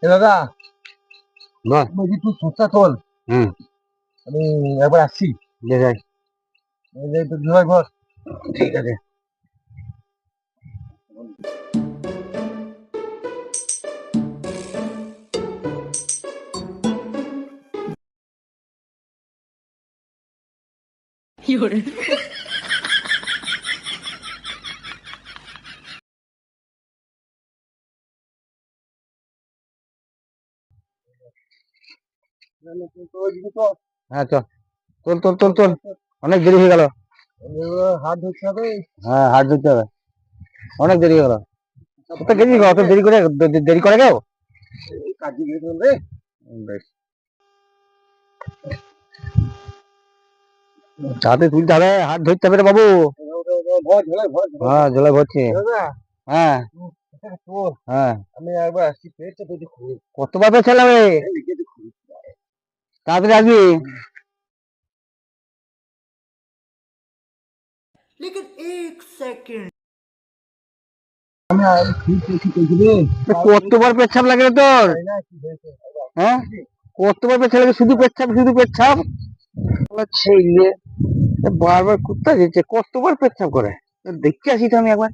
দাদা বল। বলছি তুই সুস্থা চল, আমি একবার আসছি। যাই, তো জোড়াই ঘর। ঠিক আছে। হ্যাঁ চল, চল চল চল চল, অনেক দেরি হয়ে গেল। হাত ধরতে হবে। হ্যাঁ হাট ধরতে হবে, অনেক দেরি হয়ে গেল। তো গেছি অত দেরি করে, দেরি করে গেও। কাজে গিয়ে চলবে। বেশ, হাতে তুলতে হবে, হাত ধরতে হবে রে বাবু। হ্যাঁ ঝোলা ভরছি। হ্যাঁ হ্যাঁ, আমি একবার আসছি, পেটটা পেটে খুব কতবার তো ছেলে তাড়াতাড়ি আসবি। लेकिन एक सेकंड। আমি ঠিক ঠিক রে। কতবার পেচ্ছাপ লাগে রে তোর? হ্যাঁ কতবার পেচ্ছাপ লাগে? শুধু পেচ্ছাপ, শুধু পেচ্ছাপ। ছেলে বারবার কোথায় যাচ্ছে, কতবার পেচ্ছাপ করে? দেখতে আসি তো আমি একবার,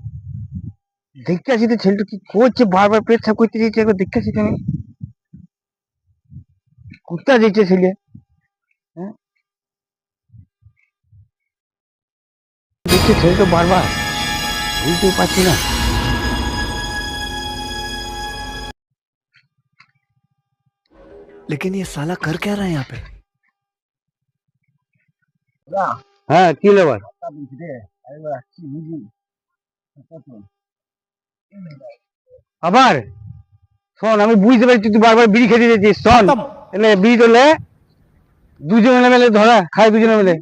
দেখতে আসি তো ছেলেটা কি করছে, বারবার পেচ্ছাপ করতে যাচ্ছে। একবার দেখতে আসি তো আমি, কোথায় যাচ্ছে ছেলে। হ্যাঁ দেখছে ছেলে তো বারবার, বুঝতেও পারছি না। लेकिन ये साला कर क्या रहा है यहाँ पे? হ্যাঁ কি লেবার? একবার আসছি বুঝলি। আবার শোন, আমি বুঝতে পারছি তুই বারবার বিড়ি খেতে যাচ্ছিস। শোন, এলে বিড়ি তোলে দুজনে মিলে ধরা খাই, দুজনে মিলে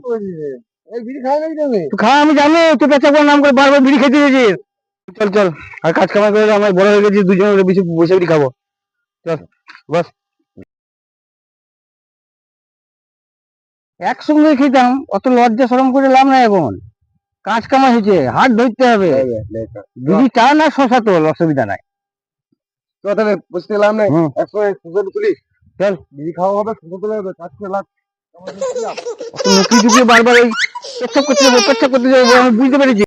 বিড়ি খাই নাকি তুমি? তুই খা, আমি জানি তুই পেঁচা করে নাম করে বারবার বিড়ি খেতে যাচ্ছিস। চল চল, আর কাজ কামাই করে আমরা বড় হয়ে গেছি, দুজনে মিলে বসে বসে বিড়ি খাবো। চল বস, একসঙ্গে খেতাম, অত লজ্জা শরম করে লাভ নাই। এখন কাজ কামাই হয়েছে, হাত ধরতে হবে। বিড়ি চা না শশা তোল, অসুবিধা নাই। তাহলে বুঝতে লাভ নাই, হুম একসঙ্গে সুযোগ তুলি। চল, বিড়ি খাওয়া হবে, সুযোগ তুলে হবে, কাজ করে লাভ। নকি ঢুকিয়ে বারবার ওই পেচ্ছাপ করতে যাবো, পেচ্ছাপ করতে যাবো, আমি বুঝতে পেরেছি।